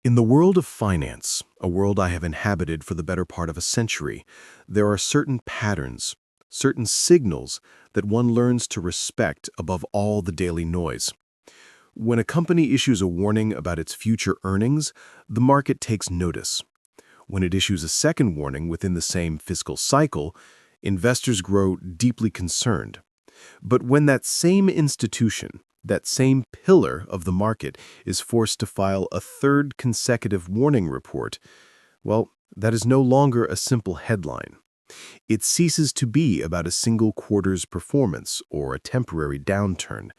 In the world of finance, a world I have inhabited for the better part of a century, there are certain patterns, certain signals that one learns to respect above all the daily noise. When a company issues a warning about its future earnings, the market takes notice. When it issues a second warning within the same fiscal cycle, investors grow deeply concerned. But when that same institution, that same pillar of the market, is forced to file a third consecutive warning report, well, that is no longer a simple headline. It ceases to be about a single quarter's performance or a temporary downturn.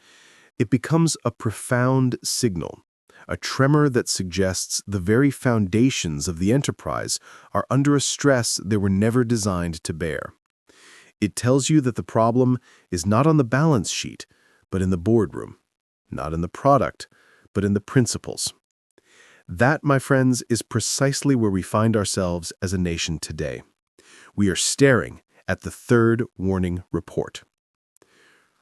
It becomes a profound signal, a tremor that suggests the very foundations of the enterprise are under a stress they were never designed to bear. It tells you that the problem is not on the balance sheet, but in the boardroom, not in the product, but in the principles. That, my friends, is precisely where we find ourselves as a nation today. We are staring at the third warning report.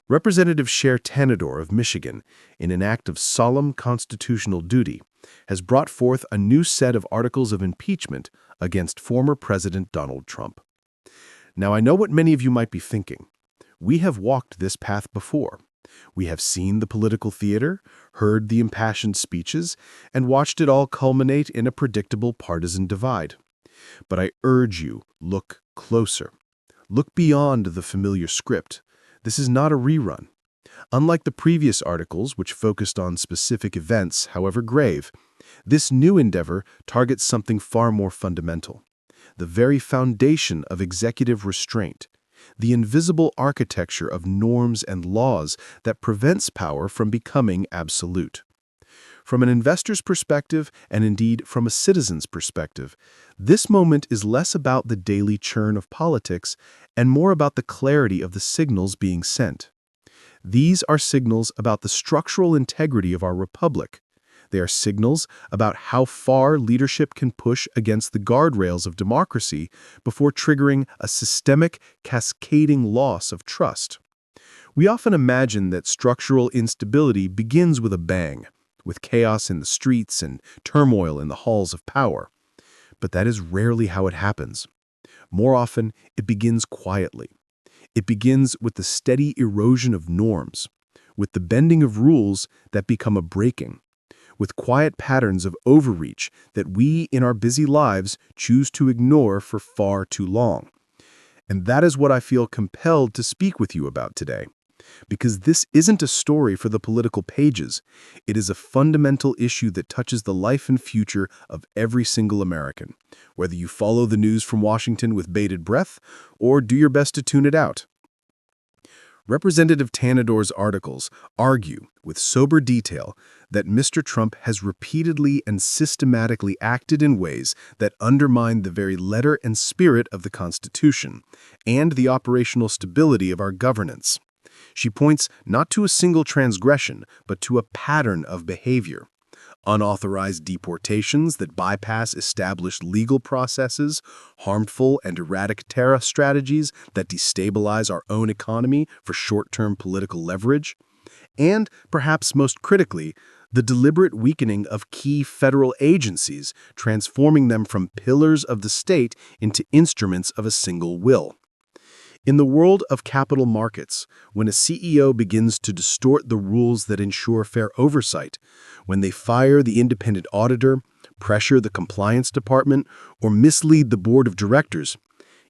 Representative Cher Tanador of Michigan, in an act of solemn constitutional duty, has brought forth a new set of articles of impeachment against former President Donald Trump. Now, I know what many of you might be thinking. We have walked this path before. We have seen the political theater, heard the impassioned speeches, and watched it all culminate in a predictable partisan divide. But I urge you, look closer. Look beyond the familiar script. This is not a rerun. Unlike the previous articles, which focused on specific events, however grave, this new endeavor targets something far more fundamental: the very foundation of executive restraint, the invisible architecture of norms and laws that prevents power from becoming absolute. From an investor's perspective, and indeed from a citizen's perspective, this moment is less about the daily churn of politics and more about the clarity of the signals being sent. These are signals about the structural integrity of our republic. They are signals about how far leadership can push against the guardrails of democracy before triggering a systemic, cascading loss of trust. We often imagine that structural instability begins with a bang, with chaos in the streets and turmoil in the halls of power. But that is rarely how it happens. More often, it begins quietly. It begins with the steady erosion of norms, with the bending of rules that become a breaking, with quiet patterns of overreach that we in our busy lives choose to ignore for far too long. And that is what I feel compelled to speak with you about today. Because this isn't a story for the political pages. It is a fundamental issue that touches the life and future of every single American, whether you follow the news from Washington with bated breath or do your best to tune it out. Representative Tanador's articles argue with sober detail that Mr. Trump has repeatedly and systematically acted in ways that undermine the very letter and spirit of the Constitution and the operational stability of our governance. She points not to a single transgression, but to a pattern of behavior. Unauthorized deportations that bypass established legal processes, harmful and erratic tariff strategies that destabilize our own economy for short-term political leverage, and, perhaps most critically, the deliberate weakening of key federal agencies, transforming them from pillars of the state into instruments of a single will. In the world of capital markets, when a CEO begins to distort the rules that ensure fair oversight, when they fire the independent auditor, pressure the compliance department, or mislead the board of directors,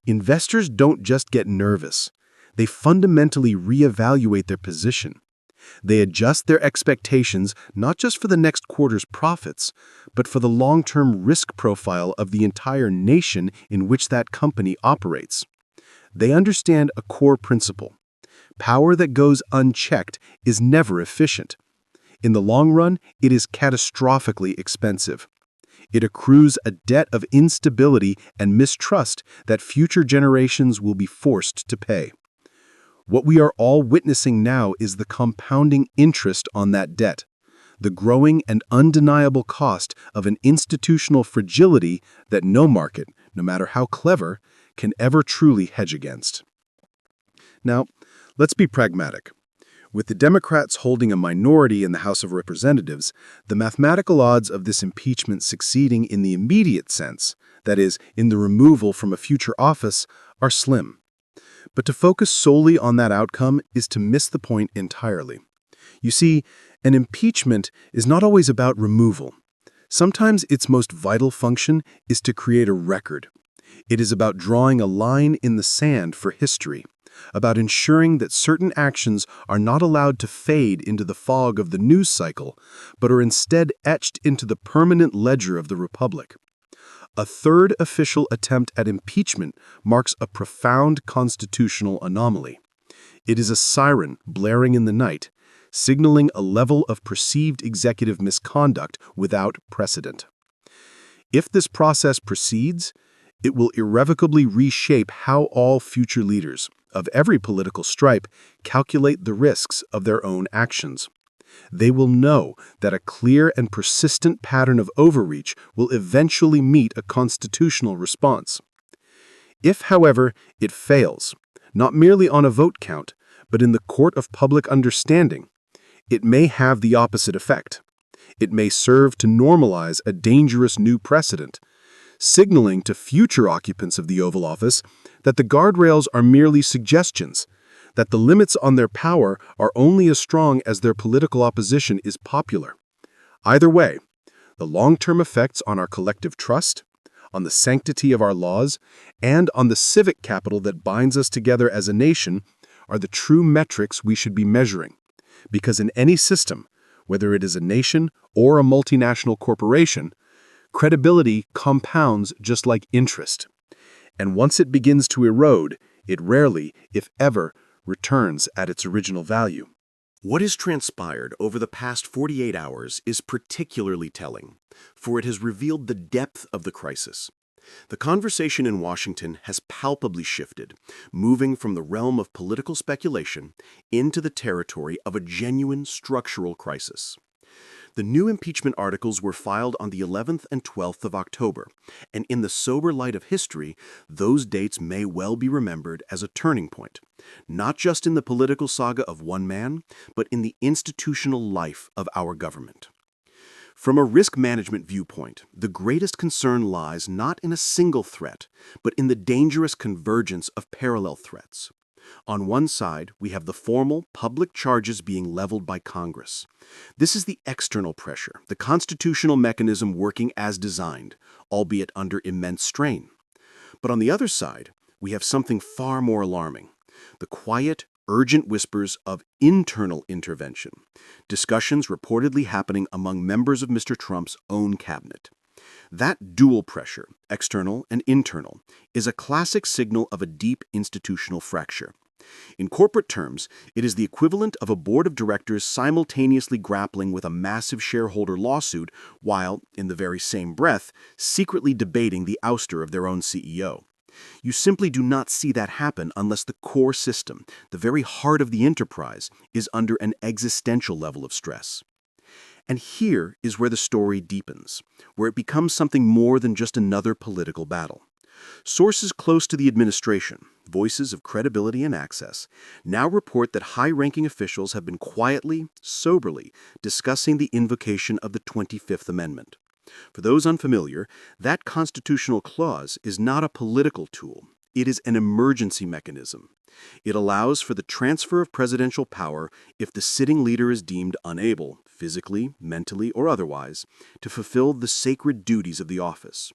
investors don't just get nervous. They fundamentally reevaluate their position. They adjust their expectations not just for the next quarter's profits, but for the long-term risk profile of the entire nation in which that company operates. They understand a core principle. Power that goes unchecked is never efficient. In the long run, it is catastrophically expensive. It accrues a debt of instability and mistrust that future generations will be forced to pay. What we are all witnessing now is the compounding interest on that debt, the growing and undeniable cost of an institutional fragility that no market, no matter how clever, can ever truly hedge against. Now, let's be pragmatic. With the Democrats holding a minority in the House of Representatives, the mathematical odds of this impeachment succeeding in the immediate sense, that is, in the removal from a future office, are slim. But to focus solely on that outcome is to miss the point entirely. You see, an impeachment is not always about removal. Sometimes its most vital function is to create a record. It is about drawing a line in the sand for history, about ensuring that certain actions are not allowed to fade into the fog of the news cycle, but are instead etched into the permanent ledger of the Republic. A third official attempt at impeachment marks a profound constitutional anomaly. It is a siren blaring in the night, signaling a level of perceived executive misconduct without precedent. If this process proceeds, it will irrevocably reshape how all future leaders, of every political stripe, calculate the risks of their own actions. They will know that a clear and persistent pattern of overreach will eventually meet a constitutional response. If, however, it fails, not merely on a vote count, but in the court of public understanding, it may have the opposite effect. It may serve to normalize a dangerous new precedent, signaling to future occupants of the Oval Office that the guardrails are merely suggestions, that the limits on their power are only as strong as their political opposition is popular. Either way, the long-term effects on our collective trust, on the sanctity of our laws, and on the civic capital that binds us together as a nation are the true metrics we should be measuring. Because in any system, whether it is a nation or a multinational corporation, credibility compounds just like interest. And once it begins to erode, it rarely, if ever, returns at its original value. What has transpired over the past 48 hours is particularly telling, for it has revealed the depth of the crisis. The conversation in Washington has palpably shifted, moving from the realm of political speculation into the territory of a genuine structural crisis. The new impeachment articles were filed on the 11th and 12th of October, and in the sober light of history, those dates may well be remembered as a turning point, not just in the political saga of one man, but in the institutional life of our government. From a risk management viewpoint, the greatest concern lies not in a single threat, but in the dangerous convergence of parallel threats. On one side, we have the formal, public charges being leveled by Congress. This is the external pressure, the constitutional mechanism working as designed, albeit under immense strain. But on the other side, we have something far more alarming: the quiet, urgent whispers of internal intervention, discussions reportedly happening among members of Mr. Trump's own cabinet. That dual pressure, external and internal, is a classic signal of a deep institutional fracture. In corporate terms, it is the equivalent of a board of directors simultaneously grappling with a massive shareholder lawsuit while, in the very same breath, secretly debating the ouster of their own CEO. You simply do not see that happen unless the core system, the very heart of the enterprise, is under an existential level of stress. And here is where the story deepens, where it becomes something more than just another political battle. Sources close to the administration, voices of credibility and access, now report that high-ranking officials have been quietly, soberly discussing the invocation of the 25th Amendment. For those unfamiliar, that constitutional clause is not a political tool. It is an emergency mechanism. It allows for the transfer of presidential power if the sitting leader is deemed unable, physically, mentally, or otherwise, to fulfill the sacred duties of the office.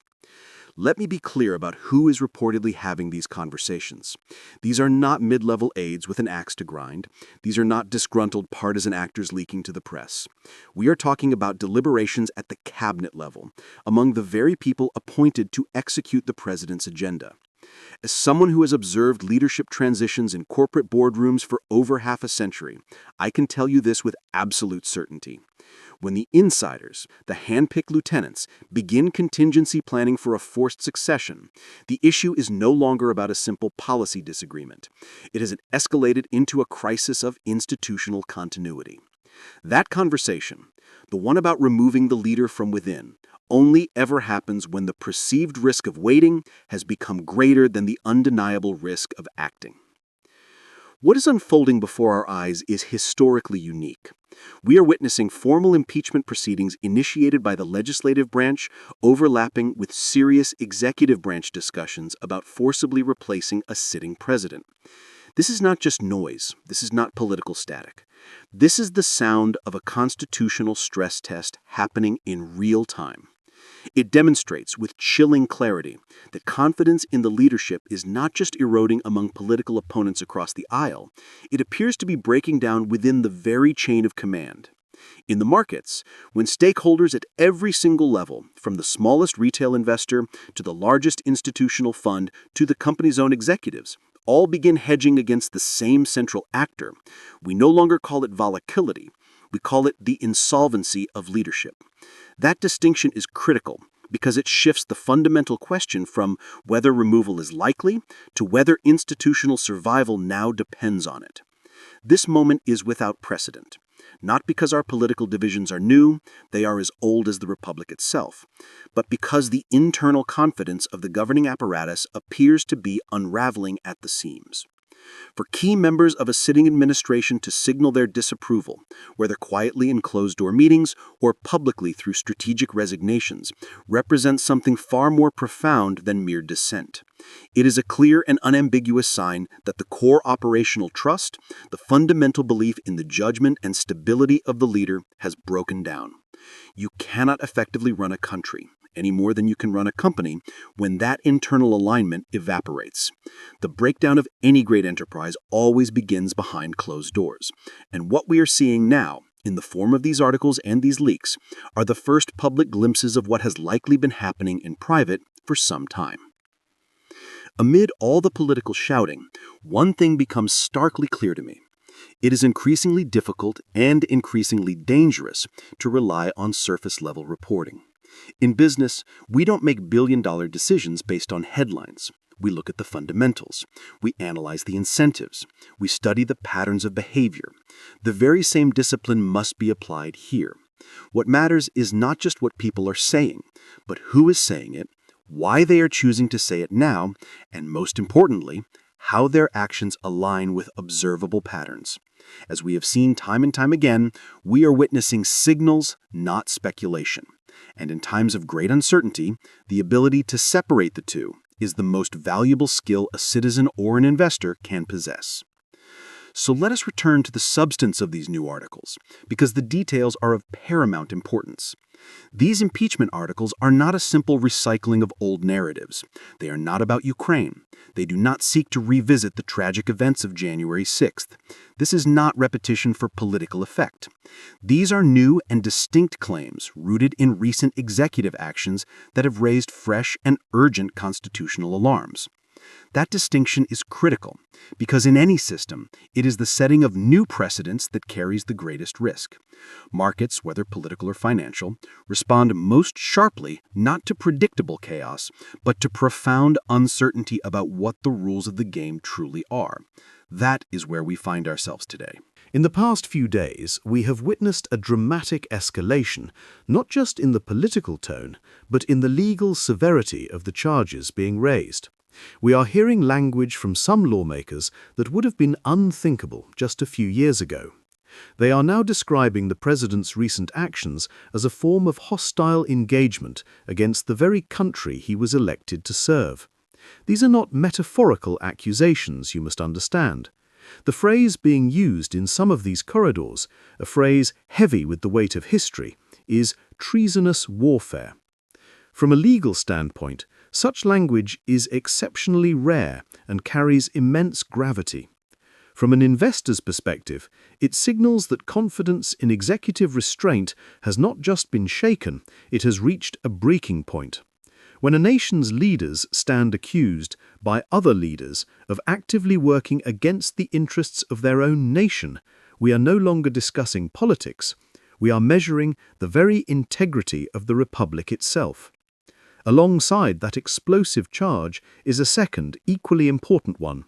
Let me be clear about who is reportedly having these conversations. These are not mid-level aides with an axe to grind. These are not disgruntled partisan actors leaking to the press. We are talking about deliberations at the cabinet level, among the very people appointed to execute the president's agenda. As someone who has observed leadership transitions in corporate boardrooms for over half a century, I can tell you this with absolute certainty. When the insiders, the hand-picked lieutenants, begin contingency planning for a forced succession, the issue is no longer about a simple policy disagreement. It has escalated into a crisis of institutional continuity. That conversation, the one about removing the leader from within, only ever happens when the perceived risk of waiting has become greater than the undeniable risk of acting. What is unfolding before our eyes is historically unique. We are witnessing formal impeachment proceedings initiated by the legislative branch, overlapping with serious executive branch discussions about forcibly replacing a sitting president. This is not just noise. This is not political static. This is the sound of a constitutional stress test happening in real time. It demonstrates with chilling clarity that confidence in the leadership is not just eroding among political opponents across the aisle, it appears to be breaking down within the very chain of command. In the markets, when stakeholders at every single level, from the smallest retail investor to the largest institutional fund to the company's own executives, all begin hedging against the same central actor, we no longer call it volatility, we call it the insolvency of leadership. That distinction is critical because it shifts the fundamental question from whether removal is likely to whether institutional survival now depends on it. This moment is without precedent, not because our political divisions are new, they are as old as the Republic itself, but because the internal confidence of the governing apparatus appears to be unraveling at the seams. For key members of a sitting administration to signal their disapproval, whether quietly in closed-door meetings or publicly through strategic resignations, represents something far more profound than mere dissent. It is a clear and unambiguous sign that the core operational trust, the fundamental belief in the judgment and stability of the leader, has broken down. You cannot effectively run a country, any more than you can run a company, when that internal alignment evaporates. The breakdown of any great enterprise always begins behind closed doors. And what we are seeing now, in the form of these articles and these leaks, are the first public glimpses of what has likely been happening in private for some time. Amid all the political shouting, one thing becomes starkly clear to me. It is increasingly difficult and increasingly dangerous to rely on surface-level reporting. In business, we don't make billion-dollar decisions based on headlines. We look at the fundamentals. We analyze the incentives. We study the patterns of behavior. The very same discipline must be applied here. What matters is not just what people are saying, but who is saying it, why they are choosing to say it now, and most importantly, how their actions align with observable patterns. As we have seen time and time again, we are witnessing signals, not speculation. And in times of great uncertainty, the ability to separate the two is the most valuable skill a citizen or an investor can possess. So let us return to the substance of these new articles, because the details are of paramount importance. These impeachment articles are not a simple recycling of old narratives. They are not about Ukraine. They do not seek to revisit the tragic events of January 6th. This is not repetition for political effect. These are new and distinct claims rooted in recent executive actions that have raised fresh and urgent constitutional alarms. That distinction is critical because in any system, it is the setting of new precedents that carries the greatest risk. Markets, whether political or financial, respond most sharply not to predictable chaos, but to profound uncertainty about what the rules of the game truly are. That is where we find ourselves today. In the past few days, we have witnessed a dramatic escalation, not just in the political tone, but in the legal severity of the charges being raised. We are hearing language from some lawmakers that would have been unthinkable just a few years ago. They are now describing the president's recent actions as a form of hostile engagement against the very country he was elected to serve. These are not metaphorical accusations, you must understand. The phrase being used in some of these corridors, a phrase heavy with the weight of history, is treasonous warfare. From a legal standpoint, such language is exceptionally rare and carries immense gravity. From an investor's perspective, it signals that confidence in executive restraint has not just been shaken, it has reached a breaking point. When a nation's leaders stand accused by other leaders of actively working against the interests of their own nation, we are no longer discussing politics. We are measuring the very integrity of the republic itself. Alongside that explosive charge is a second, equally important one: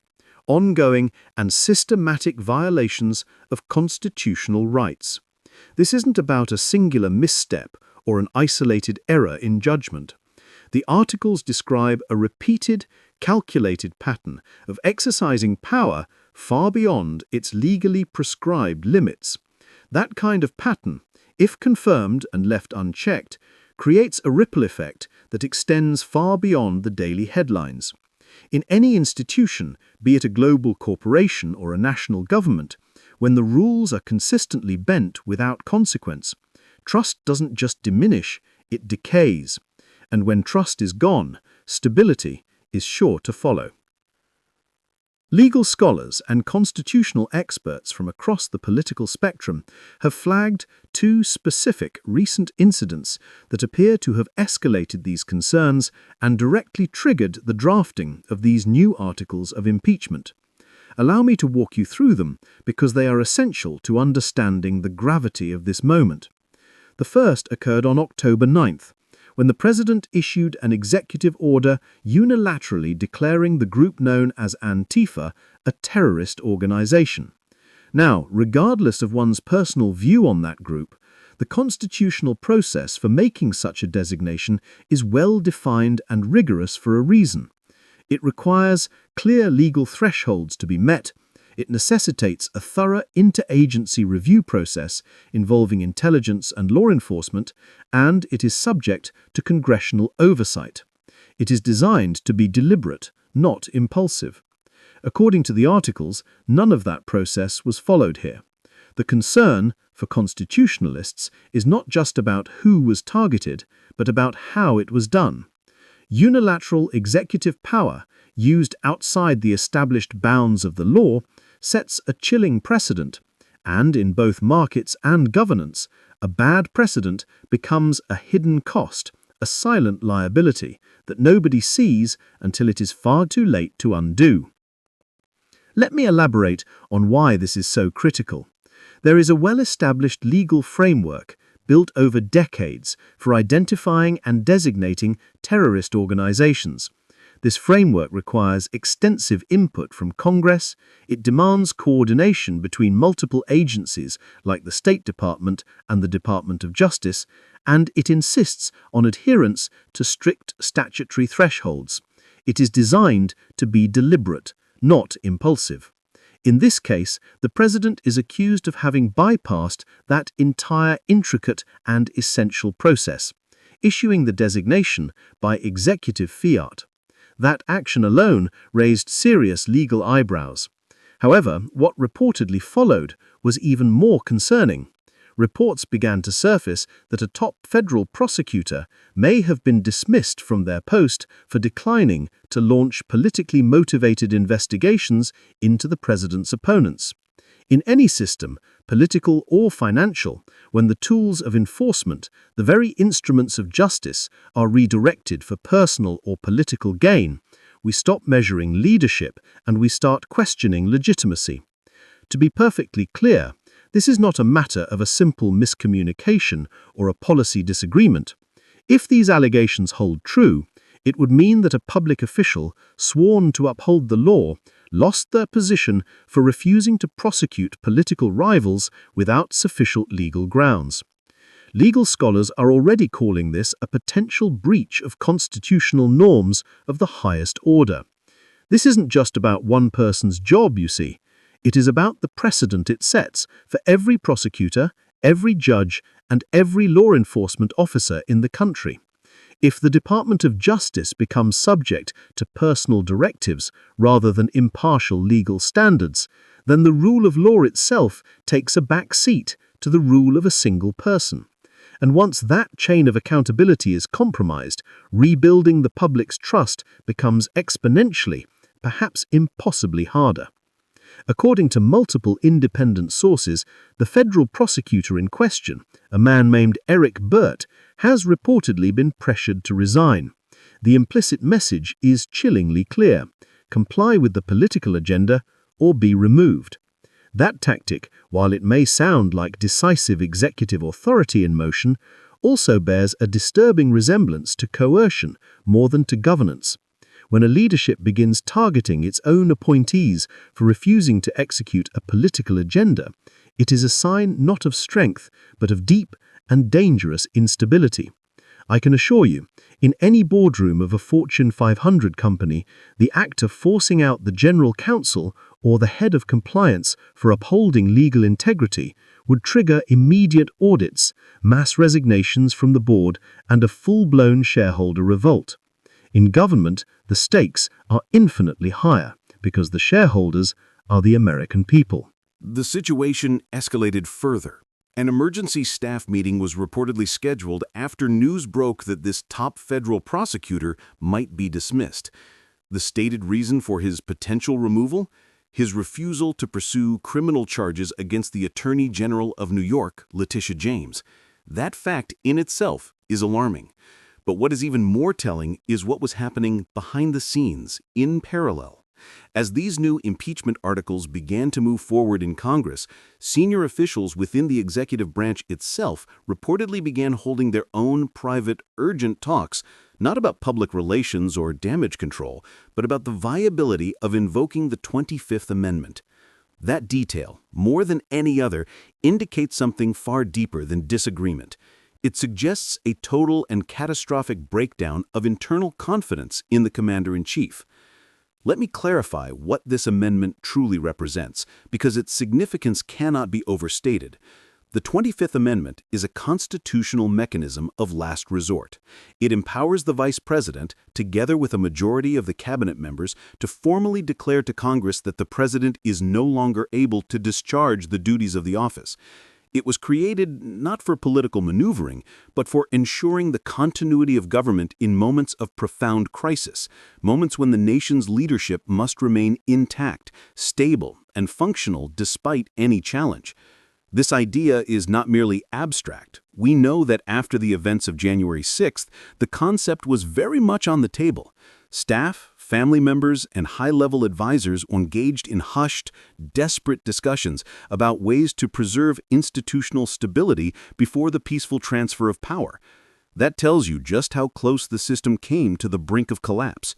ongoing and systematic violations of constitutional rights. This isn't about a singular misstep or an isolated error in judgment. The articles describe a repeated, calculated pattern of exercising power far beyond its legally prescribed limits. That kind of pattern, if confirmed and left unchecked, creates a ripple effect that extends far beyond the daily headlines. In any institution, be it a global corporation or a national government, when the rules are consistently bent without consequence, trust doesn't just diminish, it decays. And when trust is gone, stability is sure to follow. Legal scholars and constitutional experts from across the political spectrum have flagged two specific recent incidents that appear to have escalated these concerns and directly triggered the drafting of these new articles of impeachment. Allow me to walk you through them because they are essential to understanding the gravity of this moment. The first occurred on October 9th, when the President issued an executive order unilaterally declaring the group known as Antifa a terrorist organization. Now, regardless of one's personal view on that group, the constitutional process for making such a designation is well defined and rigorous for a reason. It requires clear legal thresholds to be met. It necessitates a thorough interagency review process involving intelligence and law enforcement, and it is subject to congressional oversight. It is designed to be deliberate, not impulsive. According to the articles, none of that process was followed here. The concern for constitutionalists is not just about who was targeted, but about how it was done. Unilateral executive power, used outside the established bounds of the law, sets a chilling precedent, and in both markets and governance, a bad precedent becomes a hidden cost, a silent liability that nobody sees until it is far too late to undo. Let me elaborate on why this is so critical. There is a well-established legal framework built over decades for identifying and designating terrorist organizations. This framework requires extensive input from Congress, it demands coordination between multiple agencies like the State Department and the Department of Justice, and it insists on adherence to strict statutory thresholds. It is designed to be deliberate, not impulsive. In this case, the President is accused of having bypassed that entire intricate and essential process, issuing the designation by executive fiat. That action alone raised serious legal eyebrows. However, what reportedly followed was even more concerning. Reports began to surface that a top federal prosecutor may have been dismissed from their post for declining to launch politically motivated investigations into the president's opponents. In any system, political or financial, when the tools of enforcement, the very instruments of justice, are redirected for personal or political gain, we stop measuring leadership and we start questioning legitimacy. To be perfectly clear, this is not a matter of a simple miscommunication or a policy disagreement. If these allegations hold true, it would mean that a public official sworn to uphold the law lost their position for refusing to prosecute political rivals without sufficient legal grounds. Legal scholars are already calling this a potential breach of constitutional norms of the highest order. This isn't just about one person's job, you see. It is about the precedent it sets for every prosecutor, every judge, and every law enforcement officer in the country. If the Department of Justice becomes subject to personal directives rather than impartial legal standards, then the rule of law itself takes a back seat to the rule of a single person. And once that chain of accountability is compromised, rebuilding the public's trust becomes exponentially, perhaps impossibly harder. According to multiple independent sources, the federal prosecutor in question, a man named Eric Burt, has reportedly been pressured to resign. The implicit message is chillingly clear: comply with the political agenda or be removed. That tactic, while it may sound like decisive executive authority in motion, also bears a disturbing resemblance to coercion more than to governance. When a leadership begins targeting its own appointees for refusing to execute a political agenda, it is a sign not of strength, but of deep and dangerous instability. I can assure you, in any boardroom of a Fortune 500 company, the act of forcing out the general counsel or the head of compliance for upholding legal integrity would trigger immediate audits, mass resignations from the board, and a full-blown shareholder revolt. In government, the stakes are infinitely higher because the shareholders are the American people. The situation escalated further. An emergency staff meeting was reportedly scheduled after news broke that this top federal prosecutor might be dismissed. The stated reason for his potential removal? His refusal to pursue criminal charges against the Attorney General of New York, Letitia James. That fact in itself is alarming. But what is even more telling is what was happening behind the scenes, in parallel. As these new impeachment articles began to move forward in Congress, senior officials within the executive branch itself reportedly began holding their own private, urgent talks, not about public relations or damage control, but about the viability of invoking the 25th Amendment. That detail, more than any other, indicates something far deeper than disagreement. It suggests a total and catastrophic breakdown of internal confidence in the commander-in-chief. Let me clarify what this amendment truly represents, because its significance cannot be overstated. The 25th Amendment is a constitutional mechanism of last resort. It empowers the Vice President, together with a majority of the cabinet members, to formally declare to Congress that the President is no longer able to discharge the duties of the office. It was created not for political maneuvering, but for ensuring the continuity of government in moments of profound crisis, moments when the nation's leadership must remain intact, stable, and functional despite any challenge. This idea is not merely abstract. We know that after the events of January 6th, the concept was very much on the table. Staff, family members, and high-level advisors engaged in hushed, desperate discussions about ways to preserve institutional stability before the peaceful transfer of power. That tells you just how close the system came to the brink of collapse.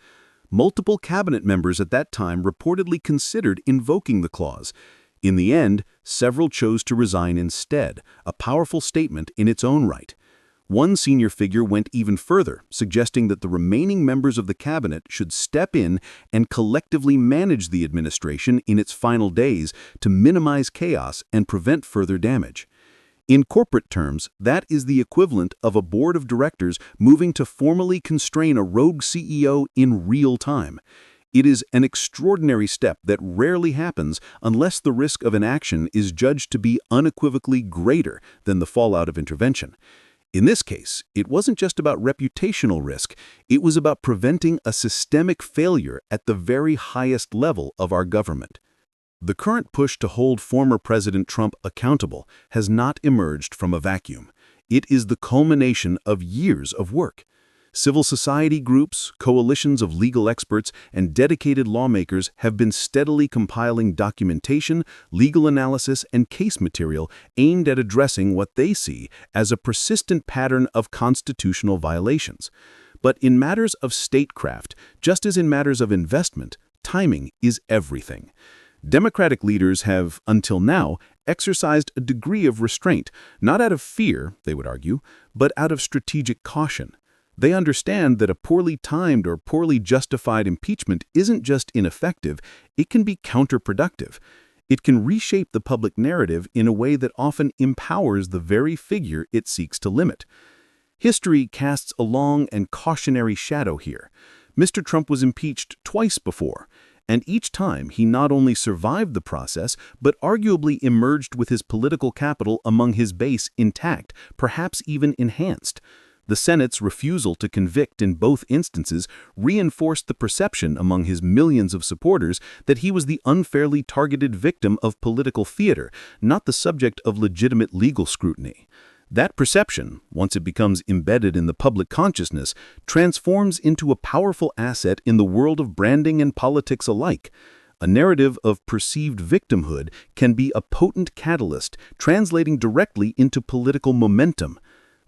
Multiple cabinet members at that time reportedly considered invoking the clause. In the end, several chose to resign instead, a powerful statement in its own right. One senior figure went even further, suggesting that the remaining members of the cabinet should step in and collectively manage the administration in its final days to minimize chaos and prevent further damage. In corporate terms, that is the equivalent of a board of directors moving to formally constrain a rogue CEO in real time. It is an extraordinary step that rarely happens unless the risk of inaction is judged to be unequivocally greater than the fallout of intervention. In this case, it wasn't just about reputational risk, it was about preventing a systemic failure at the very highest level of our government. The current push to hold former President Trump accountable has not emerged from a vacuum. It is the culmination of years of work. Civil society groups, coalitions of legal experts, and dedicated lawmakers have been steadily compiling documentation, legal analysis, and case material aimed at addressing what they see as a persistent pattern of constitutional violations. But in matters of statecraft, just as in matters of investment, timing is everything. Democratic leaders have, until now, exercised a degree of restraint, not out of fear, they would argue, but out of strategic caution. They understand that a poorly timed or poorly justified impeachment isn't just ineffective, it can be counterproductive. It can reshape the public narrative in a way that often empowers the very figure it seeks to limit. History casts a long and cautionary shadow here. Mr. Trump was impeached twice before, and each time he not only survived the process, but arguably emerged with his political capital among his base intact, perhaps even enhanced. The Senate's refusal to convict in both instances reinforced the perception among his millions of supporters that he was the unfairly targeted victim of political theater, not the subject of legitimate legal scrutiny. That perception, once it becomes embedded in the public consciousness, transforms into a powerful asset in the world of branding and politics alike. A narrative of perceived victimhood can be a potent catalyst, translating directly into political momentum.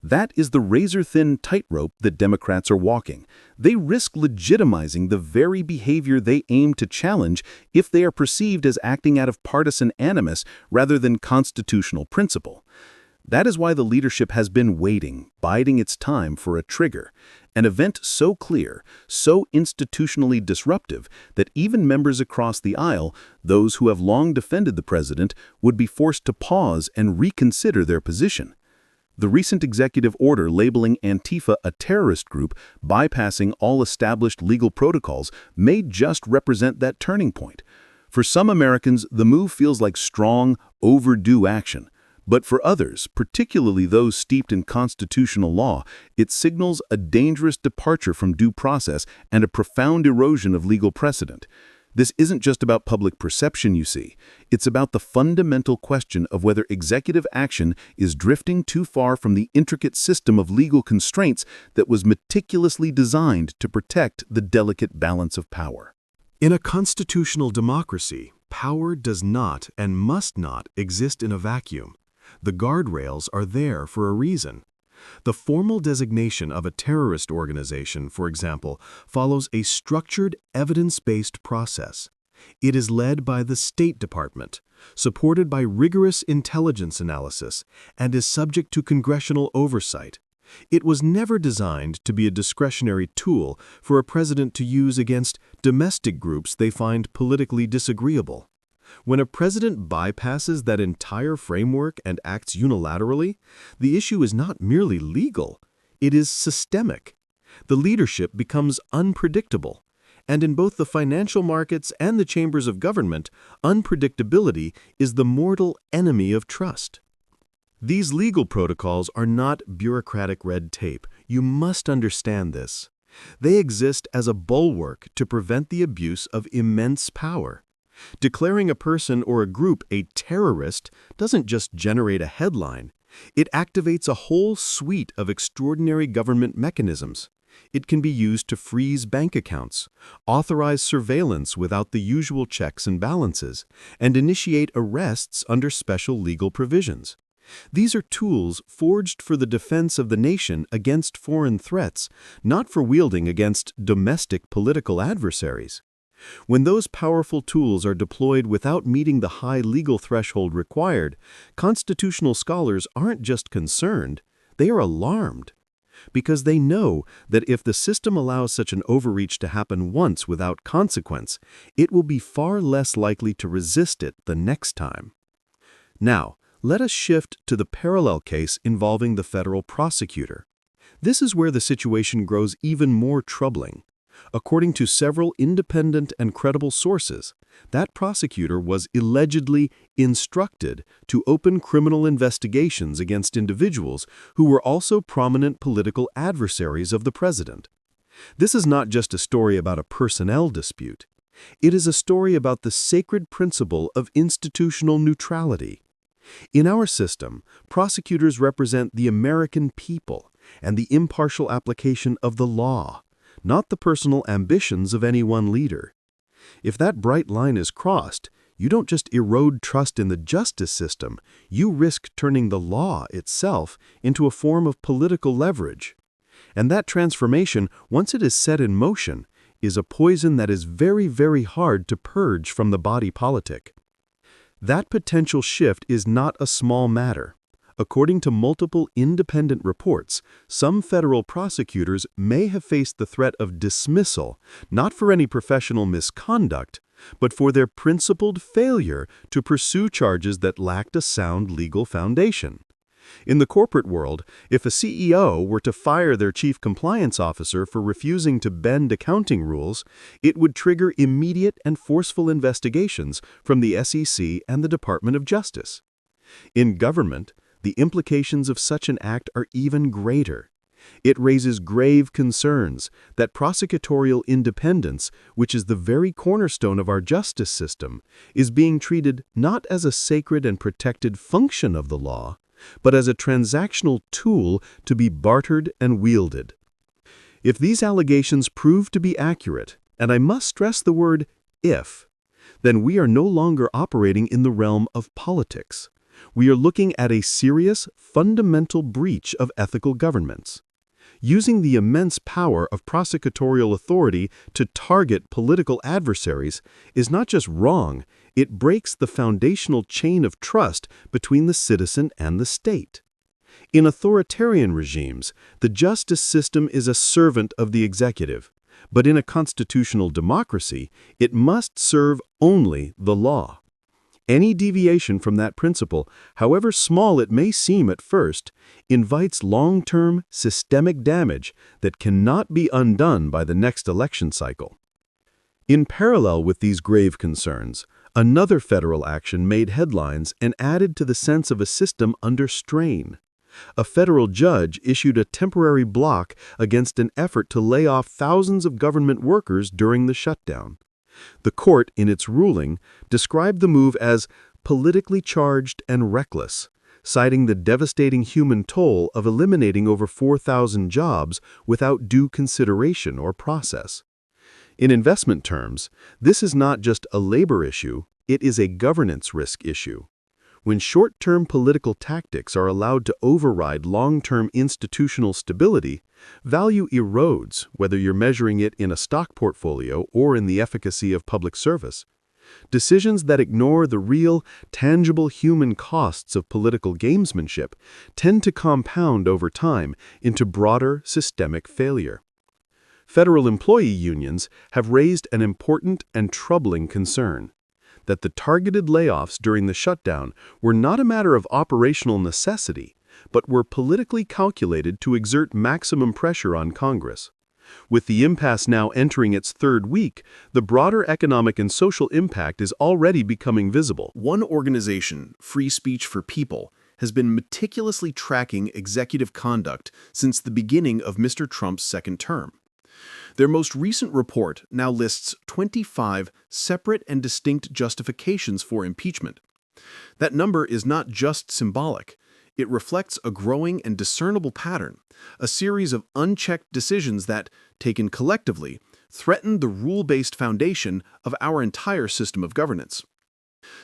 That is the razor-thin tightrope that Democrats are walking. They risk legitimizing the very behavior they aim to challenge if they are perceived as acting out of partisan animus rather than constitutional principle. That is why the leadership has been waiting, biding its time for a trigger, an event so clear, so institutionally disruptive that even members across the aisle, those who have long defended the president, would be forced to pause and reconsider their position. The recent executive order labeling Antifa a terrorist group, bypassing all established legal protocols, may just represent that turning point. For some Americans, the move feels like strong, overdue action. But for others, particularly those steeped in constitutional law, it signals a dangerous departure from due process and a profound erosion of legal precedent. This isn't just about public perception, you see. It's about the fundamental question of whether executive action is drifting too far from the intricate system of legal constraints that was meticulously designed to protect the delicate balance of power. In a constitutional democracy, power does not and must not exist in a vacuum. The guardrails are there for a reason. The formal designation of a terrorist organization, for example, follows a structured, evidence-based process. It is led by the State Department, supported by rigorous intelligence analysis, and is subject to congressional oversight. It was never designed to be a discretionary tool for a president to use against domestic groups they find politically disagreeable. When a president bypasses that entire framework and acts unilaterally, the issue is not merely legal, it is systemic. The leadership becomes unpredictable, and in both the financial markets and the chambers of government, unpredictability is the mortal enemy of trust. These legal protocols are not bureaucratic red tape. You must understand this. They exist as a bulwark to prevent the abuse of immense power. Declaring a person or a group a terrorist doesn't just generate a headline. It activates a whole suite of extraordinary government mechanisms. It can be used to freeze bank accounts, authorize surveillance without the usual checks and balances, and initiate arrests under special legal provisions. These are tools forged for the defense of the nation against foreign threats, not for wielding against domestic political adversaries. When those powerful tools are deployed without meeting the high legal threshold required, constitutional scholars aren't just concerned, they are alarmed. Because they know that if the system allows such an overreach to happen once without consequence, it will be far less likely to resist it the next time. Now, let us shift to the parallel case involving the federal prosecutor. This is where the situation grows even more troubling. According to several independent and credible sources, that prosecutor was allegedly instructed to open criminal investigations against individuals who were also prominent political adversaries of the president. This is not just a story about a personnel dispute. It is a story about the sacred principle of institutional neutrality. In our system, prosecutors represent the American people and the impartial application of the law, not the personal ambitions of any one leader. If that bright line is crossed, you don't just erode trust in the justice system, you risk turning the law itself into a form of political leverage. And that transformation, once it is set in motion, is a poison that is very, very hard to purge from the body politic. That potential shift is not a small matter. According to multiple independent reports, some federal prosecutors may have faced the threat of dismissal, not for any professional misconduct, but for their principled failure to pursue charges that lacked a sound legal foundation. In the corporate world, if a CEO were to fire their chief compliance officer for refusing to bend accounting rules, it would trigger immediate and forceful investigations from the SEC and the Department of Justice. In government, the implications of such an act are even greater. It raises grave concerns that prosecutorial independence, which is the very cornerstone of our justice system, is being treated not as a sacred and protected function of the law, but as a transactional tool to be bartered and wielded. If these allegations prove to be accurate, and I must stress the word if, then we are no longer operating in the realm of politics. We are looking at a serious, fundamental breach of ethical governance. Using the immense power of prosecutorial authority to target political adversaries is not just wrong, it breaks the foundational chain of trust between the citizen and the state. In authoritarian regimes, the justice system is a servant of the executive, but in a constitutional democracy, it must serve only the law. Any deviation from that principle, however small it may seem at first, invites long-term, systemic damage that cannot be undone by the next election cycle. In parallel with these grave concerns, another federal action made headlines and added to the sense of a system under strain. A federal judge issued a temporary block against an effort to lay off thousands of government workers during the shutdown. The court, in its ruling, described the move as politically charged and reckless, citing the devastating human toll of eliminating over 4,000 jobs without due consideration or process. In investment terms, this is not just a labor issue, it is a governance risk issue. When short-term political tactics are allowed to override long-term institutional stability, value erodes, whether you're measuring it in a stock portfolio or in the efficacy of public service. Decisions that ignore the real, tangible human costs of political gamesmanship tend to compound over time into broader systemic failure. Federal employee unions have raised an important and troubling concern: that the targeted layoffs during the shutdown were not a matter of operational necessity, but were politically calculated to exert maximum pressure on Congress. With the impasse now entering its third week, the broader economic and social impact is already becoming visible. One organization, Free Speech for People, has been meticulously tracking executive conduct since the beginning of Mr. Trump's second term. Their most recent report now lists 25 separate and distinct justifications for impeachment. That number is not just symbolic. It reflects a growing and discernible pattern, a series of unchecked decisions that, taken collectively, threaten the rule-based foundation of our entire system of governance.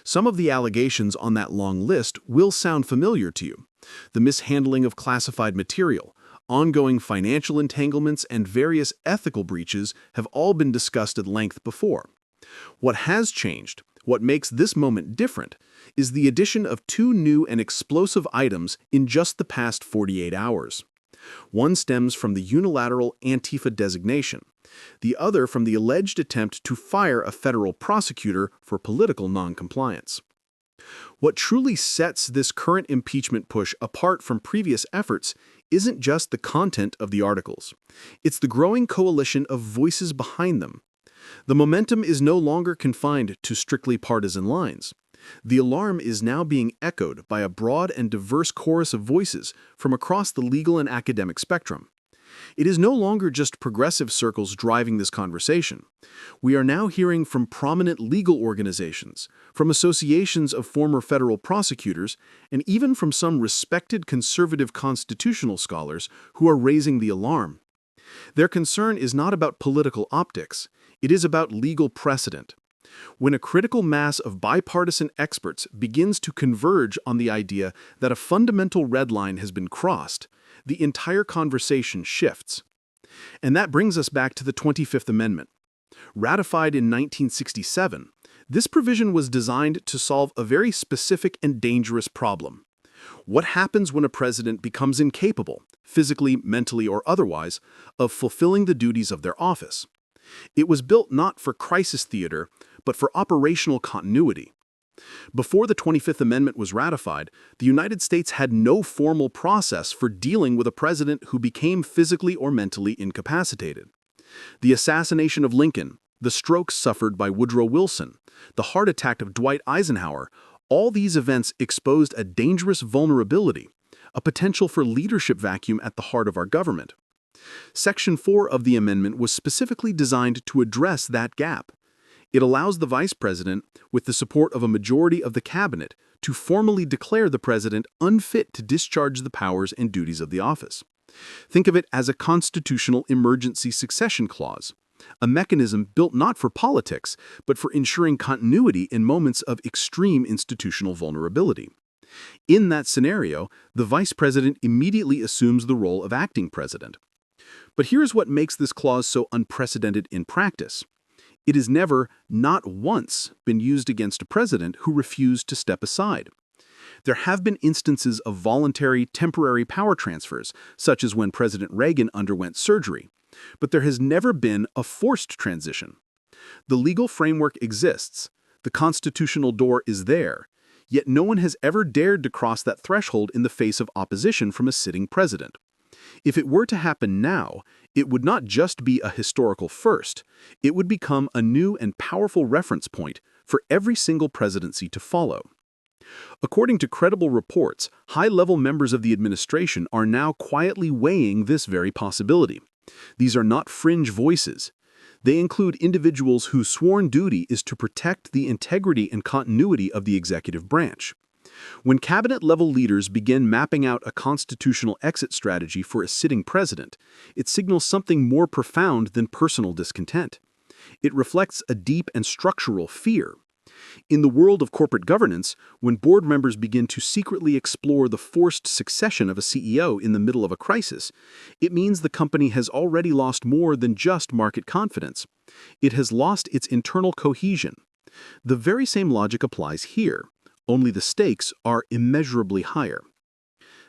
Some of the allegations on that long list will sound familiar to you: the mishandling of classified material, ongoing financial entanglements, and various ethical breaches have all been discussed at length before. What has changed, what makes this moment different, is the addition of two new and explosive items in just the past 48 hours. One stems from the unilateral Antifa designation, the other from the alleged attempt to fire a federal prosecutor for political noncompliance. What truly sets this current impeachment push apart from previous efforts isn't just the content of the articles. It's the growing coalition of voices behind them. The momentum is no longer confined to strictly partisan lines. The alarm is now being echoed by a broad and diverse chorus of voices from across the legal and academic spectrum. It is no longer just progressive circles driving this conversation. We are now hearing from prominent legal organizations, from associations of former federal prosecutors, and even from some respected conservative constitutional scholars who are raising the alarm. Their concern is not about political optics, it is about legal precedent. When a critical mass of bipartisan experts begins to converge on the idea that a fundamental red line has been crossed, the entire conversation shifts. And that brings us back to the 25th Amendment. Ratified in 1967, this provision was designed to solve a very specific and dangerous problem. What happens when a president becomes incapable, physically, mentally, or otherwise, of fulfilling the duties of their office? It was built not for crisis theater, but for operational continuity. Before the 25th Amendment was ratified, the United States had no formal process for dealing with a president who became physically or mentally incapacitated. The assassination of Lincoln, the strokes suffered by Woodrow Wilson, the heart attack of Dwight Eisenhower, all these events exposed a dangerous vulnerability, a potential for leadership vacuum at the heart of our government. Section 4 of the amendment was specifically designed to address that gap. It allows the vice president, with the support of a majority of the cabinet, to formally declare the president unfit to discharge the powers and duties of the office. Think of it as a constitutional emergency succession clause, a mechanism built not for politics, but for ensuring continuity in moments of extreme institutional vulnerability. In that scenario, the vice president immediately assumes the role of acting president. But here's what makes this clause so unprecedented in practice. It has never, not once, been used against a president who refused to step aside. There have been instances of voluntary, temporary power transfers, such as when President Reagan underwent surgery, but there has never been a forced transition. The legal framework exists, the constitutional door is there, yet no one has ever dared to cross that threshold in the face of opposition from a sitting president. If it were to happen now, it would not just be a historical first, it would become a new and powerful reference point for every single presidency to follow. According to credible reports, high-level members of the administration are now quietly weighing this very possibility. These are not fringe voices. They include individuals whose sworn duty is to protect the integrity and continuity of the executive branch. When cabinet-level leaders begin mapping out a constitutional exit strategy for a sitting president, it signals something more profound than personal discontent. It reflects a deep and structural fear. In the world of corporate governance, when board members begin to secretly explore the forced succession of a CEO in the middle of a crisis, it means the company has already lost more than just market confidence. It has lost its internal cohesion. The very same logic applies here, only the stakes are immeasurably higher.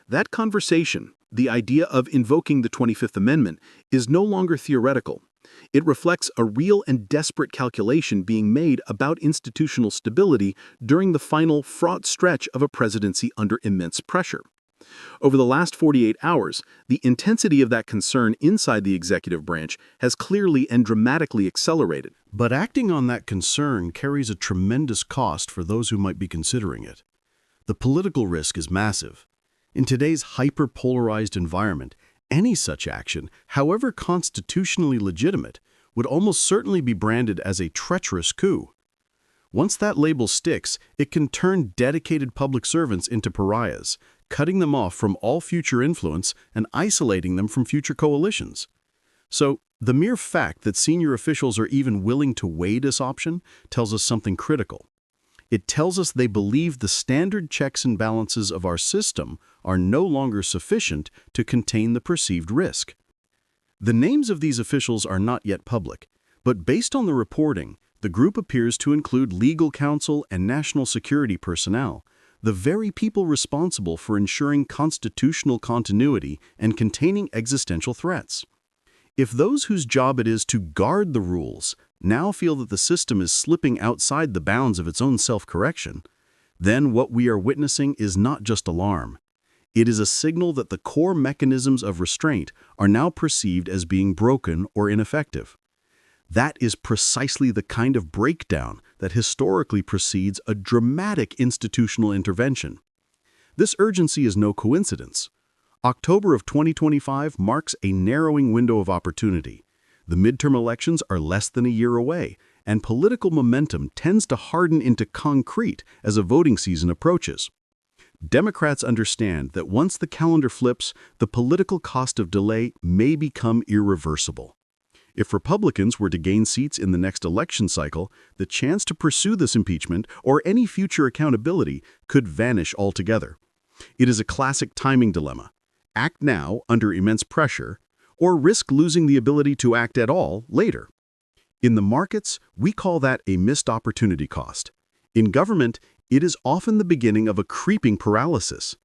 That conversation, the idea of invoking the 25th Amendment, is no longer theoretical. It reflects a real and desperate calculation being made about institutional stability during the final fraught stretch of a presidency under immense pressure. Over the last 48 hours, the intensity of that concern inside the executive branch has clearly and dramatically accelerated. But acting on that concern carries a tremendous cost for those who might be considering it. The political risk is massive. In today's hyper-polarized environment, any such action, however constitutionally legitimate, would almost certainly be branded as a treacherous coup. Once that label sticks, it can turn dedicated public servants into pariahs, cutting them off from all future influence and isolating them from future coalitions. So, the mere fact that senior officials are even willing to weigh this option tells us something critical. It tells us they believe the standard checks and balances of our system are no longer sufficient to contain the perceived risk. The names of these officials are not yet public, but based on the reporting, the group appears to include legal counsel and national security personnel, the very people responsible for ensuring constitutional continuity and containing existential threats. If those whose job it is to guard the rules now feel that the system is slipping outside the bounds of its own self-correction, then what we are witnessing is not just alarm. It is a signal that the core mechanisms of restraint are now perceived as being broken or ineffective. That is precisely the kind of breakdown that historically precedes a dramatic institutional intervention. This urgency is no coincidence. October of 2025 marks a narrowing window of opportunity. The midterm elections are less than a year away, and political momentum tends to harden into concrete as a voting season approaches. Democrats understand that once the calendar flips, the political cost of delay may become irreversible. If Republicans were to gain seats in the next election cycle, the chance to pursue this impeachment or any future accountability could vanish altogether. It is a classic timing dilemma. Act now under immense pressure, or risk losing the ability to act at all later. In the markets, we call that a missed opportunity cost. In government, it is often the beginning of a creeping paralysis.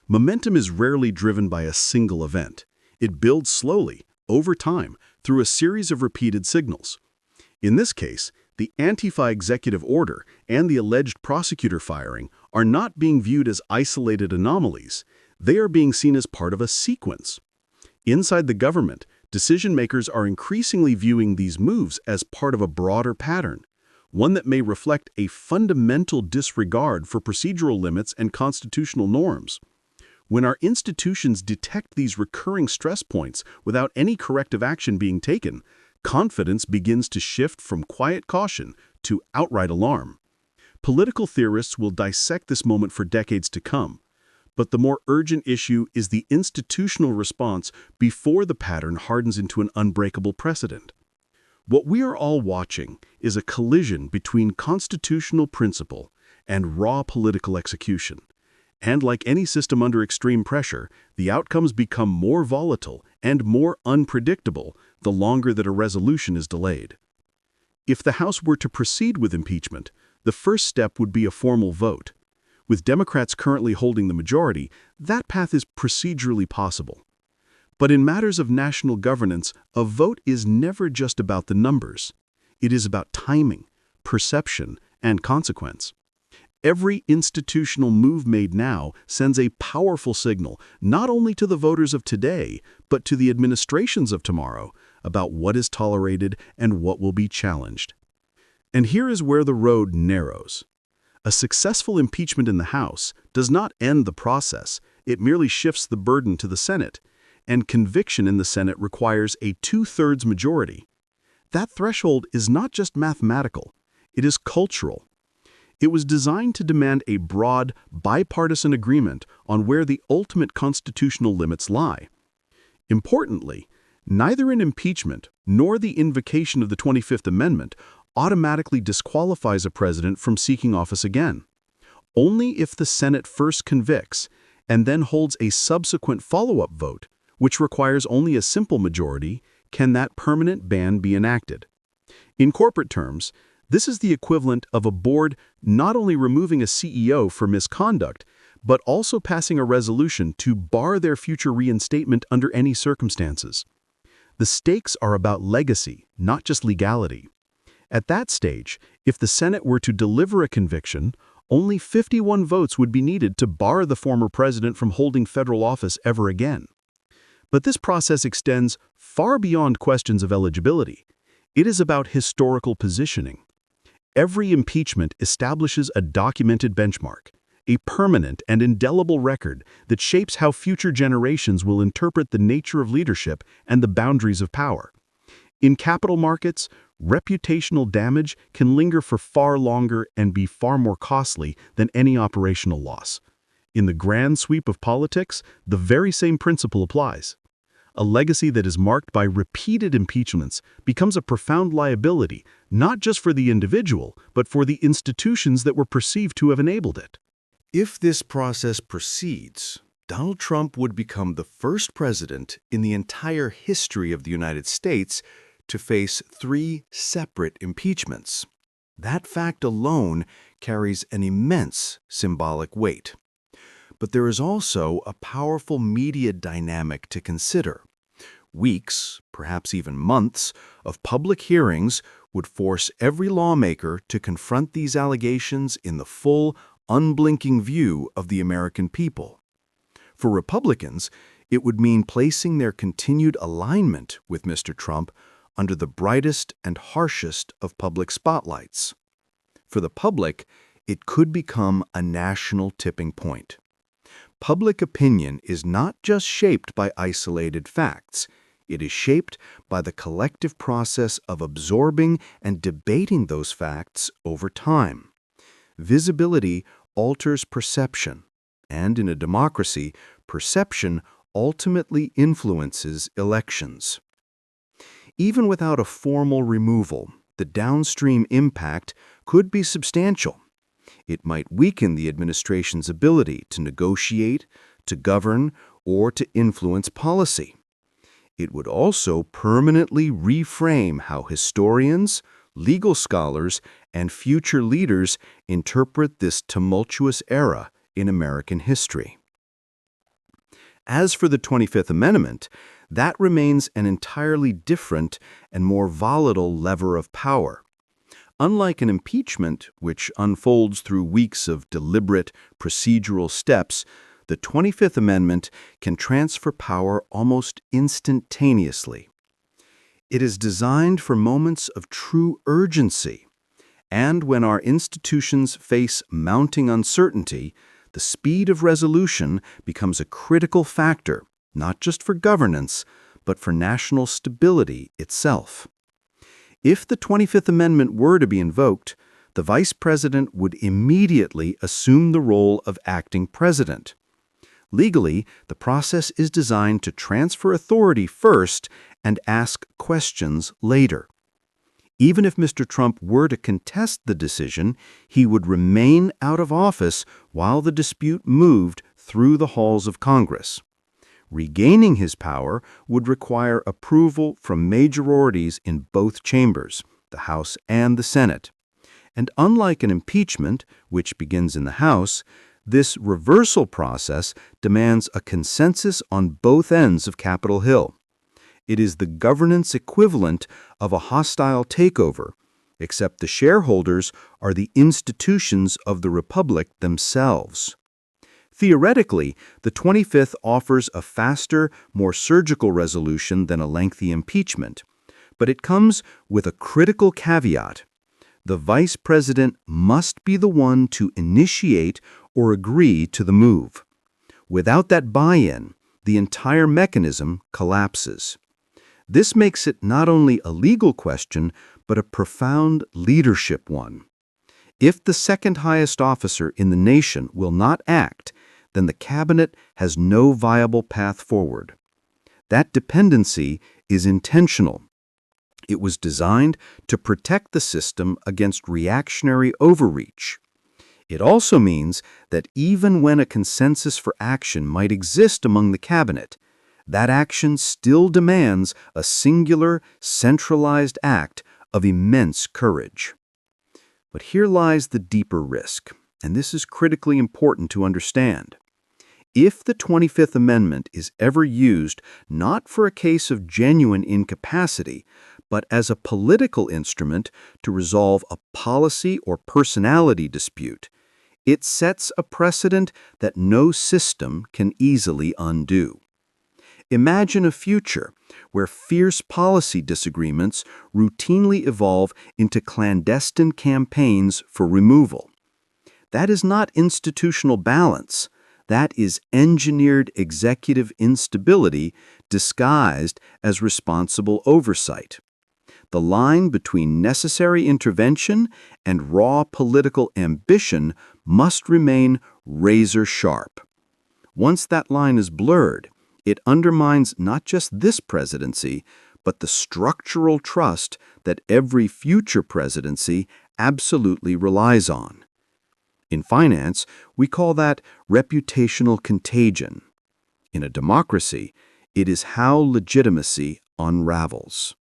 Momentum is rarely driven by a single event. It builds slowly, over time, through a series of repeated signals. In this case, the Antifa executive order and the alleged prosecutor firing are not being viewed as isolated anomalies. They are being seen as part of a sequence. Inside the government, decision-makers are increasingly viewing these moves as part of a broader pattern, one that may reflect a fundamental disregard for procedural limits and constitutional norms. When our institutions detect these recurring stress points without any corrective action being taken, confidence begins to shift from quiet caution to outright alarm. Political theorists will dissect this moment for decades to come. But the more urgent issue is the institutional response before the pattern hardens into an unbreakable precedent. What we are all watching is a collision between constitutional principle and raw political execution. And like any system under extreme pressure, the outcomes become more volatile and more unpredictable the longer that a resolution is delayed. If the House were to proceed with impeachment, the first step would be a formal vote. With Democrats currently holding the majority, that path is procedurally possible. But in matters of national governance, a vote is never just about the numbers. It is about timing, perception, and consequence. Every institutional move made now sends a powerful signal, not only to the voters of today, but to the administrations of tomorrow, about what is tolerated and what will be challenged. And here is where the road narrows. A successful impeachment in the House does not end the process, it merely shifts the burden to the Senate, and conviction in the Senate requires a 2/3 majority. That threshold is not just mathematical, it is cultural. It was designed to demand a broad, bipartisan agreement on where the ultimate constitutional limits lie. Importantly, neither an impeachment nor the invocation of the 25th Amendment automatically disqualifies a president from seeking office again. Only if the Senate first convicts and then holds a subsequent follow-up vote, which requires only a simple majority, can that permanent ban be enacted. In corporate terms, this is the equivalent of a board not only removing a CEO for misconduct, but also passing a resolution to bar their future reinstatement under any circumstances. The stakes are about legacy, not just legality. At that stage, if the Senate were to deliver a conviction, only 51 votes would be needed to bar the former president from holding federal office ever again. But this process extends far beyond questions of eligibility. It is about historical positioning. Every impeachment establishes a documented benchmark, a permanent and indelible record that shapes how future generations will interpret the nature of leadership and the boundaries of power. In capital markets, reputational damage can linger for far longer and be far more costly than any operational loss. In the grand sweep of politics, the very same principle applies. A legacy that is marked by repeated impeachments becomes a profound liability, not just for the individual, but for the institutions that were perceived to have enabled it. If this process proceeds, Donald Trump would become the first president in the entire history of the United States to face 3 separate impeachments. That fact alone carries an immense symbolic weight. But there is also a powerful media dynamic to consider. Weeks, perhaps even months, of public hearings would force every lawmaker to confront these allegations in the full, unblinking view of the American people. For Republicans, it would mean placing their continued alignment with Mr. Trump under the brightest and harshest of public spotlights. For the public, it could become a national tipping point. Public opinion is not just shaped by isolated facts. It is shaped by the collective process of absorbing and debating those facts over time. Visibility alters perception, and in a democracy, perception ultimately influences elections. Even without a formal removal, the downstream impact could be substantial. It might weaken the administration's ability to negotiate, to govern, or to influence policy. It would also permanently reframe how historians, legal scholars, and future leaders interpret this tumultuous era in American history. As for the 25th Amendment, that remains an entirely different and more volatile lever of power. Unlike an impeachment, which unfolds through weeks of deliberate, procedural steps, the 25th Amendment can transfer power almost instantaneously. It is designed for moments of true urgency, and when our institutions face mounting uncertainty, the speed of resolution becomes a critical factor, not just for governance, but for national stability itself. If the 25th Amendment were to be invoked, the Vice President would immediately assume the role of acting president. Legally, the process is designed to transfer authority first and ask questions later. Even if Mr. Trump were to contest the decision, he would remain out of office while the dispute moved through the halls of Congress. Regaining his power would require approval from majorities in both chambers, the House and the Senate. And unlike an impeachment, which begins in the House, This reversal process demands a consensus on both ends of Capitol Hill. It is the governance equivalent of a hostile takeover, except the shareholders are the institutions of the republic themselves. Theoretically, the 25th offers a faster, more surgical resolution than a lengthy impeachment, but it comes with a critical caveat. The vice president must be the one to initiate or agree to the move. Without that buy-in, the entire mechanism collapses. This makes it not only a legal question, but a profound leadership one. If the second highest officer in the nation will not act, then the cabinet has no viable path forward. That dependency is intentional. It was designed to protect the system against reactionary overreach. It also means that even when a consensus for action might exist among the cabinet, that action still demands a singular, centralized act of immense courage. But here lies the deeper risk, and this is critically important to understand. If the 25th Amendment is ever used not for a case of genuine incapacity, but as a political instrument to resolve a policy or personality dispute, it sets a precedent that no system can easily undo. Imagine a future where fierce policy disagreements routinely evolve into clandestine campaigns for removal. That is not institutional balance. That is engineered executive instability disguised as responsible oversight. The line between necessary intervention and raw political ambition must remain razor sharp. Once that line is blurred, it undermines not just this presidency, but the structural trust that every future presidency absolutely relies on. In finance, we call that reputational contagion. In a democracy, it is how legitimacy unravels.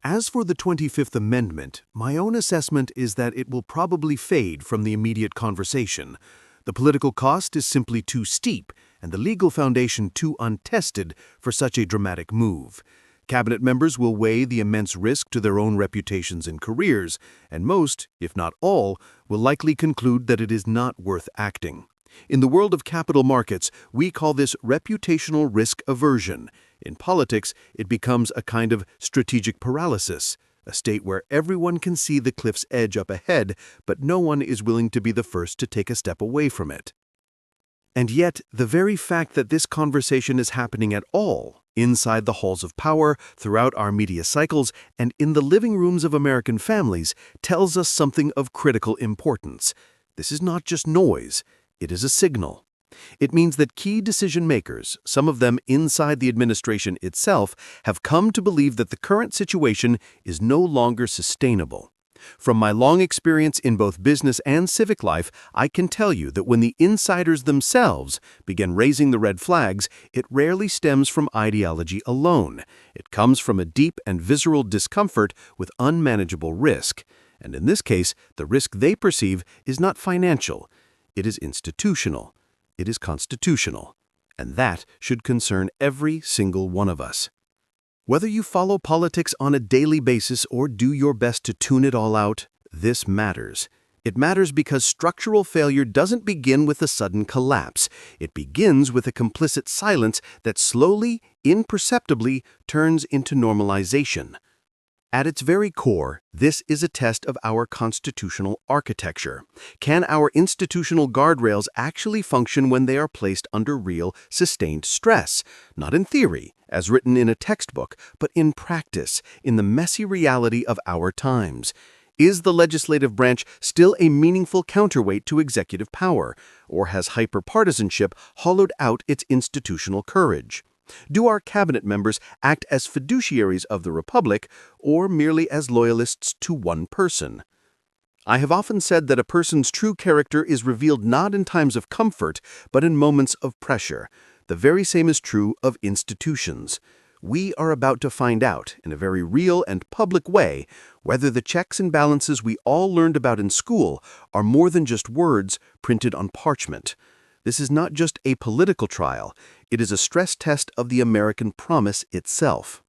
As for the 25th Amendment, my own assessment is that it will probably fade from the immediate conversation. The political cost is simply too steep, and the legal foundation too untested for such a dramatic move. Cabinet members will weigh the immense risk to their own reputations and careers, and most, if not all, will likely conclude that it is not worth acting. In the world of capital markets, we call this reputational risk aversion. In politics, it becomes a kind of strategic paralysis, a state where everyone can see the cliff's edge up ahead, but no one is willing to be the first to take a step away from it. And yet, the very fact that this conversation is happening at all, inside the halls of power, throughout our media cycles, and in the living rooms of American families, tells us something of critical importance. This is not just noise, it is a signal. It means that key decision makers, some of them inside the administration itself, have come to believe that the current situation is no longer sustainable. From my long experience in both business and civic life, I can tell you that when the insiders themselves begin raising the red flags, it rarely stems from ideology alone. It comes from a deep and visceral discomfort with unmanageable risk. And in this case, the risk they perceive is not financial. It is institutional. It is constitutional. And that should concern every single one of us. Whether you follow politics on a daily basis or do your best to tune it all out, this matters. It matters because structural failure doesn't begin with a sudden collapse. It begins with a complicit silence that slowly, imperceptibly, turns into normalization. At its very core, this is a test of our constitutional architecture. Can our institutional guardrails actually function when they are placed under real, sustained stress? Not in theory, as written in a textbook, but in practice, in the messy reality of our times. Is the legislative branch still a meaningful counterweight to executive power, or has hyperpartisanship hollowed out its institutional courage? Do our cabinet members act as fiduciaries of the republic or merely as loyalists to one person? I have often said that a person's true character is revealed not in times of comfort, but in moments of pressure. The very same is true of institutions. We are about to find out, in a very real and public way, whether the checks and balances we all learned about in school are more than just words printed on parchment. This is not just a political trial, it is a stress test of the American promise itself.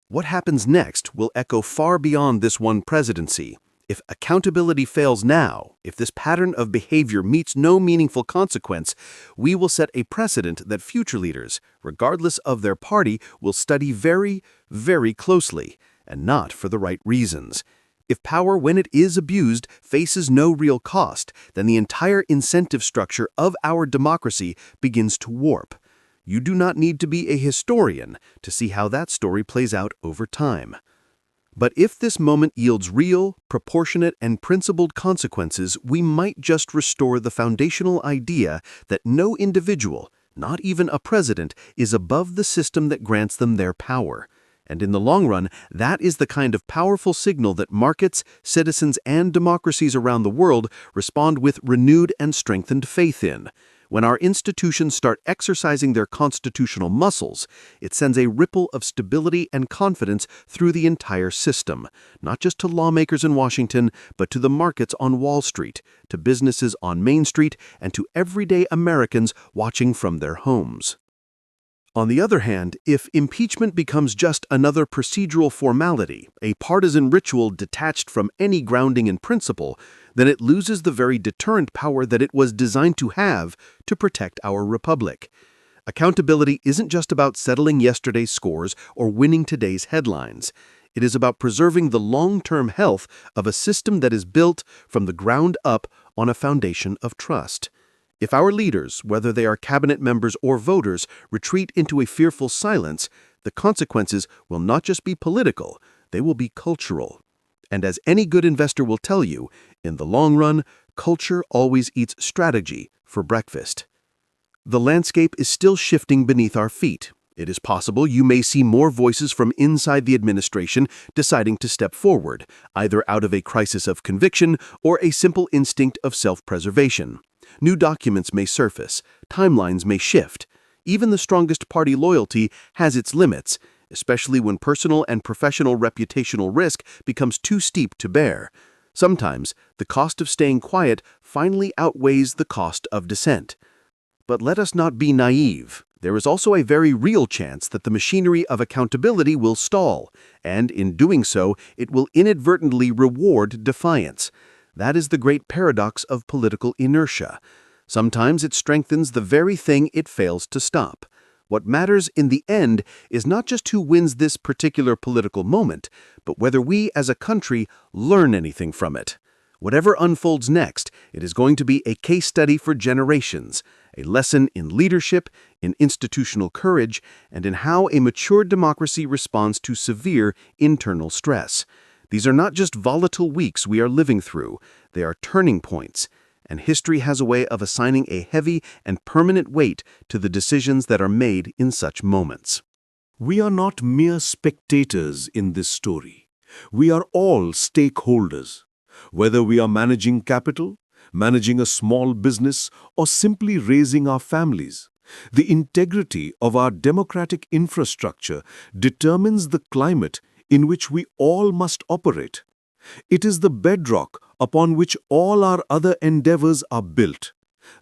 What happens next will echo far beyond this one presidency. If accountability fails now, if this pattern of behavior meets no meaningful consequence, we will set a precedent that future leaders, regardless of their party, will study very, very closely, and not for the right reasons. If power, when it is abused, faces no real cost, then the entire incentive structure of our democracy begins to warp. You do not need to be a historian to see how that story plays out over time. But if this moment yields real, proportionate, and principled consequences, we might just restore the foundational idea that no individual, not even a president, is above the system that grants them their power. And in the long run, that is the kind of powerful signal that markets, citizens, and democracies around the world respond with renewed and strengthened faith in. When our institutions start exercising their constitutional muscles, it sends a ripple of stability and confidence through the entire system, not just to lawmakers in Washington, but to the markets on Wall Street, to businesses on Main Street, and to everyday Americans watching from their homes. On the other hand, if impeachment becomes just another procedural formality, a partisan ritual detached from any grounding in principle, then it loses the very deterrent power that it was designed to have to protect our republic. Accountability isn't just about settling yesterday's scores or winning today's headlines. It is about preserving the long-term health of a system that is built from the ground up on a foundation of trust. If our leaders, whether they are cabinet members or voters, retreat into a fearful silence, the consequences will not just be political, they will be cultural. And as any good investor will tell you, in the long run, culture always eats strategy for breakfast. The landscape is still shifting beneath our feet. It is possible you may see more voices from inside the administration deciding to step forward, either out of a crisis of conviction or a simple instinct of self-preservation. New documents may surface, timelines may shift. Even the strongest party loyalty has its limits, especially when personal and professional reputational risk becomes too steep to bear. Sometimes, the cost of staying quiet finally outweighs the cost of dissent. But let us not be naive. There is also a very real chance that the machinery of accountability will stall, and in doing so, it will inadvertently reward defiance. That is the great paradox of political inertia. Sometimes it strengthens the very thing it fails to stop. What matters in the end is not just who wins this particular political moment, but whether we as a country learn anything from it. Whatever unfolds next, it is going to be a case study for generations, a lesson in leadership, in institutional courage, and in how a mature democracy responds to severe internal stress. These are not just volatile weeks we are living through, they are turning points, and history has a way of assigning a heavy and permanent weight to the decisions that are made in such moments. We are not mere spectators in this story. We are all stakeholders. Whether we are managing capital, managing a small business, or simply raising our families, the integrity of our democratic infrastructure determines the climate in which we all must operate. It is the bedrock upon which all our other endeavors are built.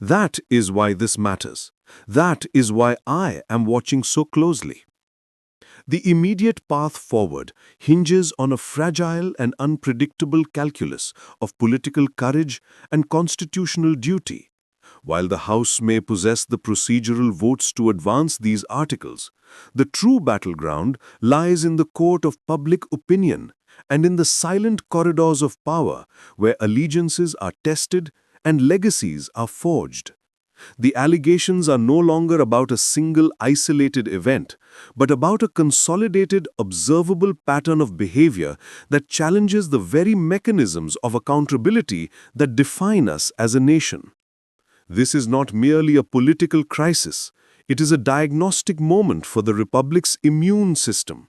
That is why this matters. That is why I am watching so closely. The immediate path forward hinges on a fragile and unpredictable calculus of political courage and constitutional duty. While the House may possess the procedural votes to advance these articles, the true battleground lies in the court of public opinion and in the silent corridors of power where allegiances are tested and legacies are forged. The allegations are no longer about a single isolated event, but about a consolidated, observable pattern of behavior that challenges the very mechanisms of accountability that define us as a nation. This is not merely a political crisis. It is a diagnostic moment for the Republic's immune system.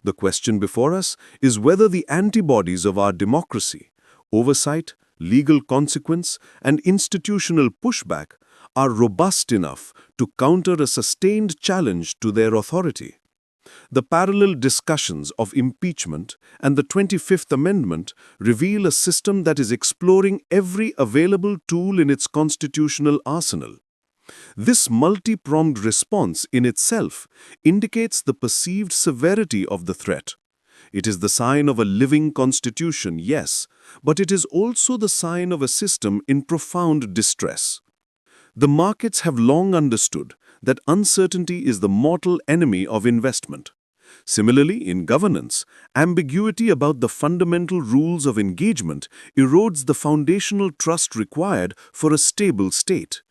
The question before us is whether the antibodies of our democracy, oversight, legal consequence, and institutional pushback are robust enough to counter a sustained challenge to their authority. The parallel discussions of impeachment and the 25th Amendment reveal a system that is exploring every available tool in its constitutional arsenal. This multi-pronged response in itself indicates the perceived severity of the threat. It is the sign of a living constitution, yes, but it is also the sign of a system in profound distress. The markets have long understood that uncertainty is the mortal enemy of investment. Similarly, in governance, ambiguity about the fundamental rules of engagement erodes the foundational trust required for a stable state.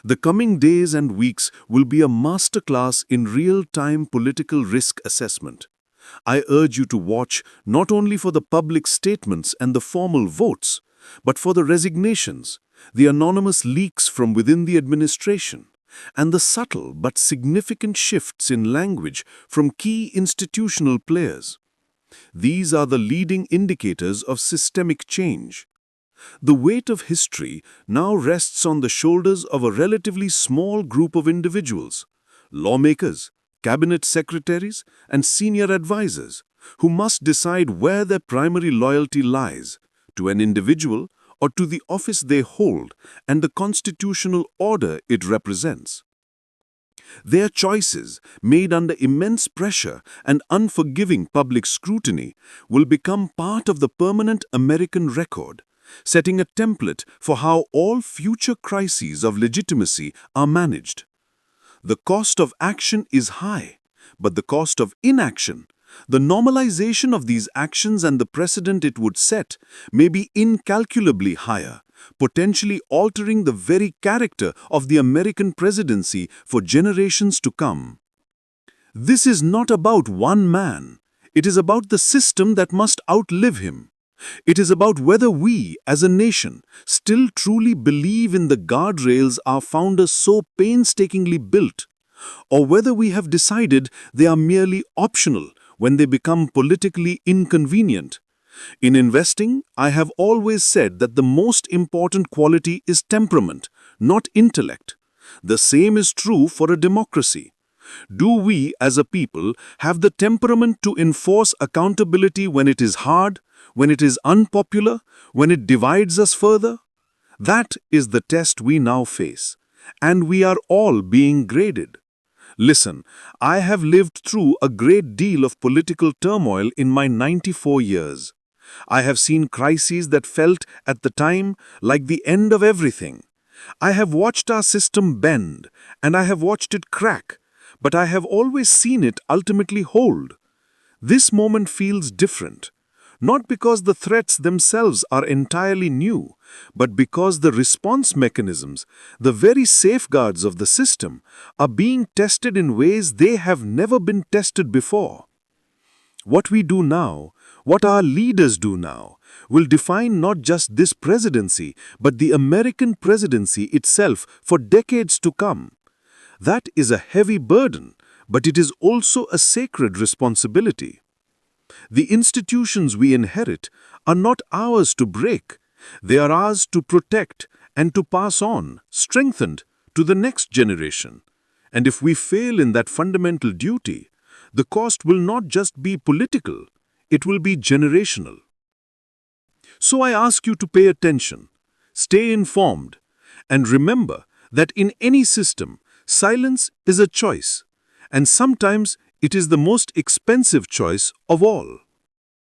The coming days and weeks will be a masterclass in real-time political risk assessment. I urge you to watch not only for the public statements and the formal votes, but for the resignations, the anonymous leaks from within the administration, and the subtle but significant shifts in language from key institutional players. These are the leading indicators of systemic change. The weight of history now rests on the shoulders of a relatively small group of individuals, lawmakers, cabinet secretaries, and senior advisors, who must decide where their primary loyalty lies, to an individual or to the office they hold and the constitutional order it represents. Their choices, made under immense pressure and unforgiving public scrutiny, will become part of the permanent American record, setting a template for how all future crises of legitimacy are managed. The cost of action is high, but the cost of inaction, the normalization of these actions and the precedent it would set, may be incalculably higher, potentially altering the very character of the American presidency for generations to come. This is not about one man. It is about the system that must outlive him. It is about whether we, as a nation, still truly believe in the guardrails our founders so painstakingly built, or whether we have decided they are merely optional when they become politically inconvenient. In investing, I have always said that the most important quality is temperament, not intellect. The same is true for a democracy. Do we, as a people, have the temperament to enforce accountability when it is hard, when it is unpopular, when it divides us further? That is the test we now face, and we are all being graded. Listen, I have lived through a great deal of political turmoil in my 94 years. I have seen crises that felt, at the time, like the end of everything. I have watched our system bend, and I have watched it crack, but I have always seen it ultimately hold. This moment feels different. Not because the threats themselves are entirely new, but because the response mechanisms, the very safeguards of the system, are being tested in ways they have never been tested before. What we do now, what our leaders do now, will define not just this presidency, but the American presidency itself for decades to come. That is a heavy burden, but it is also a sacred responsibility. The institutions we inherit are not ours to break. They are ours to protect and to pass on, strengthened, to the next generation. And if we fail in that fundamental duty, the cost will not just be political, it will be generational. So I ask you to pay attention, stay informed, and remember that in any system, silence is a choice, and sometimes it is the most expensive choice of all.